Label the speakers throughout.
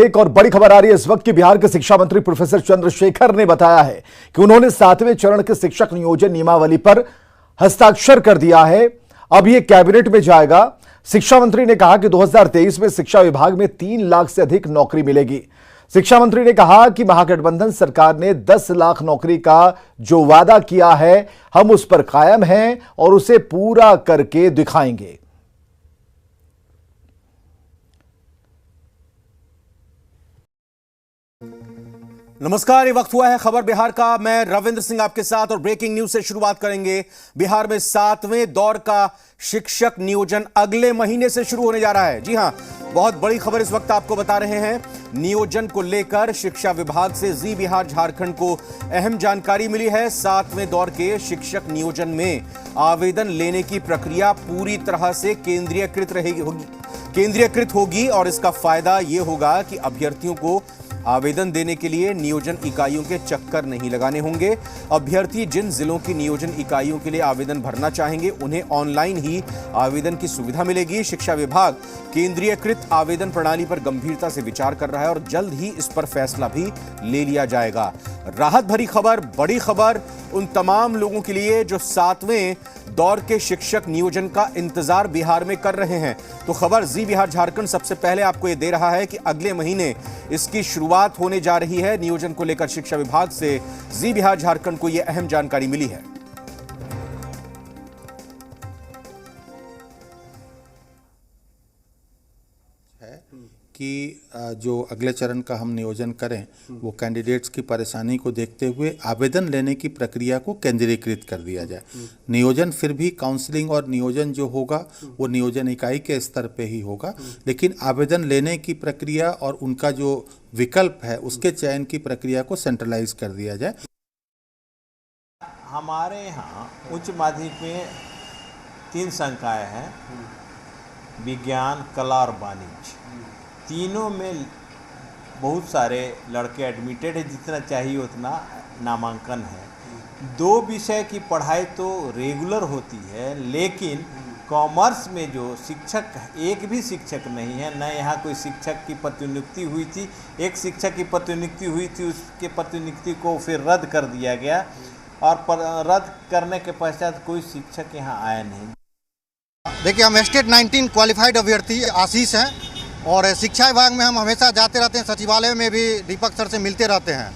Speaker 1: एक और बड़ी खबर आ रही है इस वक्त की। बिहार के शिक्षा मंत्री प्रोफेसर चंद्रशेखर ने बताया है कि उन्होंने 7वें चरण के शिक्षक नियोजन नियमावली पर हस्ताक्षर कर दिया है। अब यह कैबिनेट में जाएगा। शिक्षा मंत्री ने कहा कि 2023 में शिक्षा विभाग में 3 लाख से अधिक नौकरी मिलेगी। शिक्षा मंत्री ने कहा कि महागठबंधन सरकार ने 10 लाख नौकरी का जो वादा किया है, हम उस पर कायम हैं और उसे पूरा करके दिखाएंगे।
Speaker 2: नमस्कार, ये वक्त हुआ है खबर बिहार का। मैं रविंद्र सिंह आपके साथ और ब्रेकिंग न्यूज से शुरुआत करेंगे। बिहार में 7वें दौर का शिक्षक नियोजन अगले महीने से शुरू होने जा रहा है। जी हां, बहुत बड़ी खबर इस वक्त आपको बता रहे हैं। नियोजन को लेकर शिक्षा विभाग से जी बिहार झारखंड को अहम जानकारी मिली है। 7वें दौर के शिक्षक नियोजन में आवेदन लेने की प्रक्रिया पूरी तरह से केंद्रीयकृत होगी और इसका फायदा यह होगा कि अभ्यर्थियों को आवेदन देने के लिए नियोजन इकाइयों के चक्कर नहीं लगाने होंगे। अभ्यर्थी जिन जिलों की नियोजन इकाइयों के लिए आवेदन भरना चाहेंगे उन्हें ऑनलाइन ही आवेदन की सुविधा मिलेगी। शिक्षा विभाग केंद्रीयकृत आवेदन प्रणाली पर गंभीरता से विचार कर रहा है और जल्द ही इस पर फैसला भी ले लिया जाएगा। राहत भरी खबर, बड़ी खबर उन तमाम लोगों के लिए जो 7वें दौर के शिक्षक नियोजन का इंतजार बिहार में कर रहे हैं। तो खबर जी बिहार झारखंड सबसे पहले आपको यह दे रहा है कि अगले महीने इसकी शुरुआत होने जा रही है। नियोजन को लेकर शिक्षा विभाग से जी बिहार झारखंड को यह अहम जानकारी मिली है।
Speaker 3: कि जो अगले चरण का हम नियोजन करें वो कैंडिडेट्स की परेशानी को देखते हुए आवेदन लेने की प्रक्रिया को केंद्रीकृत कर दिया जाए। नियोजन फिर भी काउंसलिंग और नियोजन जो होगा वो नियोजन इकाई के स्तर पे ही होगा, लेकिन आवेदन लेने की प्रक्रिया और उनका जो विकल्प है उसके चयन की प्रक्रिया को सेंट्रलाइज कर दिया जाए।
Speaker 4: हमारे यहाँ उच्च माध्यमिक में 3 संकाय हैं, विज्ञान, कला और वाणिज्य। तीनों में बहुत सारे लड़के एडमिटेड है, जितना चाहिए उतना नामांकन है। 2 विषय की पढ़ाई तो रेगुलर होती है, लेकिन कॉमर्स में जो शिक्षक, एक भी शिक्षक नहीं है, न यहाँ कोई शिक्षक की प्रतिनियुक्ति हुई थी। एक शिक्षक की प्रतिनियुक्ति हुई थी, उसके प्रतिनियुक्ति को फिर रद्द कर दिया गया और रद्द करने के पश्चात कोई शिक्षक यहाँ आया नहीं।
Speaker 5: देखिए, हम स्टेट 19 क्वालिफाइड अभ्यर्थी आशीष हैं और शिक्षा विभाग में हम हमेशा जाते रहते हैं। सचिवालय में भी दीपक सर से मिलते रहते हैं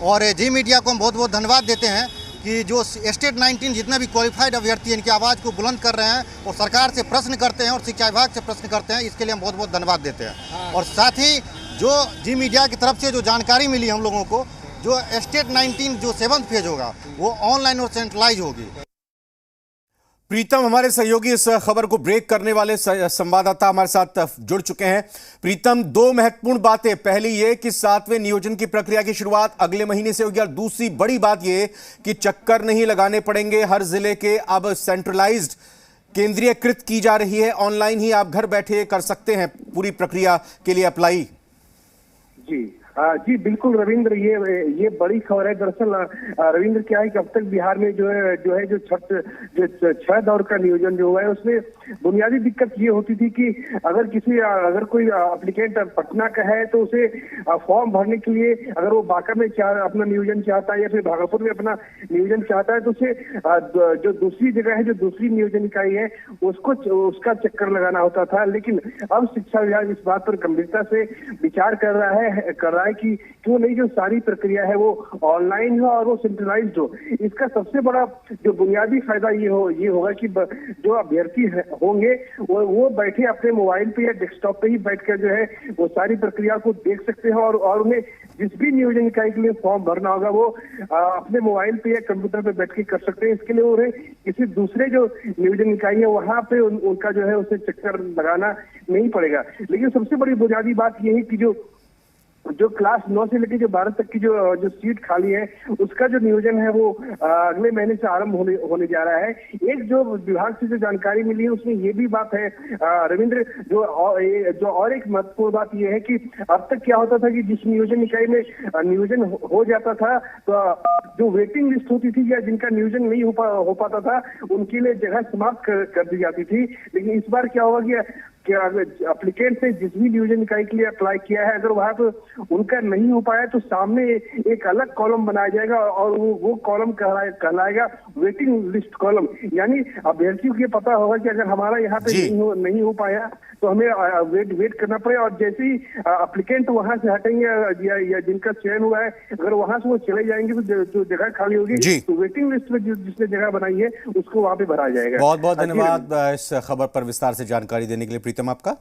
Speaker 5: और जी मीडिया को हम बहुत बहुत धन्यवाद देते हैं कि जो स्टेट 19 जितने भी क्वालिफाइड अभ्यर्थी हैं, इनकी आवाज़ को बुलंद कर रहे हैं और सरकार से प्रश्न करते हैं और शिक्षा विभाग से प्रश्न करते हैं। इसके लिए हम बहुत बहुत धन्यवाद देते हैं। और साथ ही जो जी मीडिया की तरफ से जो जानकारी मिली हम लोगों को, जो स्टेट 19 जो 7th फेज होगा वो ऑनलाइन और सेंट्रलाइज होगी।
Speaker 2: प्रीतम हमारे सहयोगी इस खबर को ब्रेक करने वाले संवाददाता हमारे साथ जुड़ चुके हैं। प्रीतम, 2 महत्वपूर्ण बातें। पहली ये कि 7वें नियोजन की प्रक्रिया की शुरुआत अगले महीने से होगी और दूसरी बड़ी बात ये कि चक्कर नहीं लगाने पड़ेंगे। हर जिले के अब सेंट्रलाइज्ड, केंद्रीयकृत की जा रही है। ऑनलाइन ही आप घर बैठे कर सकते हैं पूरी प्रक्रिया के लिए अप्लाई।
Speaker 6: जी बिल्कुल रविंद्र, ये बड़ी खबर है। दरअसल रविंद्र क्या है कि अब तक बिहार में जो है जो 6 दौर का नियोजन जो हुआ है उसमें बुनियादी दिक्कत ये होती थी कि अगर कोई एप्लीकेंट पटना का है तो उसे फॉर्म भरने के लिए अगर वो बांका में अपना नियोजन चाहता है या फिर भागलपुर में अपना नियोजन चाहता है तो उसे जो दूसरी जगह है, जो दूसरी नियोजन इकाई है, उसका चक्कर लगाना होता था। लेकिन अब शिक्षा विभाग इस बात पर गंभीरता से विचार कर रहा है कि क्यों नहीं जो सारी प्रक्रिया है वो ऑनलाइन हो और वो सेंट्रलाइज्ड हो। इसका सबसे बड़ा जो बुनियादी फायदा ये होगा कि जो अभ्यर्थी होंगे वो बैठे अपने मोबाइल पे या डेस्कटॉप पे ही बैठकर जो है वो सारी प्रक्रिया को देख सकते हैं और उन्हें जिस भी नियोजन इकाई के लिए फॉर्म भरना होगा वो अपने मोबाइल पे या कंप्यूटर पे बैठ के कर सकते हैं। इसके लिए उन्हें किसी दूसरे जो नियोजन इकाई है वहां पे उनका जो है उसे चक्कर लगाना नहीं पड़ेगा। लेकिन सबसे बड़ी बुनियादी बात यह है कि जो क्लास 9 से लेकर जो 12 तक की जो सीट खाली है उसका जो नियोजन है वो अगले महीने से आरंभ होने जा रहा है। एक जो विभाग से जो जानकारी मिली है उसमें ये भी बात है रविंद्र, जो और एक महत्वपूर्ण बात ये है कि अब तक क्या होता था कि जिस नियोजन इकाई में नियोजन हो जाता था तो जो वेटिंग लिस्ट होती थी या जिनका नियोजन नहीं हो पाता था उनके लिए जगह समाप्त कर दी जाती थी। लेकिन इस बार क्या होगा कि कि अगर एप्लीकेंट ने जिस भी नियोजन इकाई के लिए अप्लाई किया है, अगर वहां पर उनका नहीं हो पाया तो सामने एक अलग कॉलम बनाया जाएगा और वो कॉलम कहलाएगा वेटिंग लिस्ट कॉलम। यानी अभ्यर्थियों को ये पता होगा कि अगर हमारा यहाँ पे नहीं हो पाया तो हमें वेट करना पड़े, और जैसे ही एप्लीकेंट वहां से हटेंगे या जिनका चयन हुआ है अगर वहां से वो चले जाएंगे तो जो जगह खाली होगी तो वेटिंग लिस्ट में जिसने जगह बनाई है उसको वहां पे भरा जाएगा।
Speaker 2: बहुत बहुत धन्यवाद इस खबर पर विस्तार से जानकारी देने के लिए प्रीतम आपका।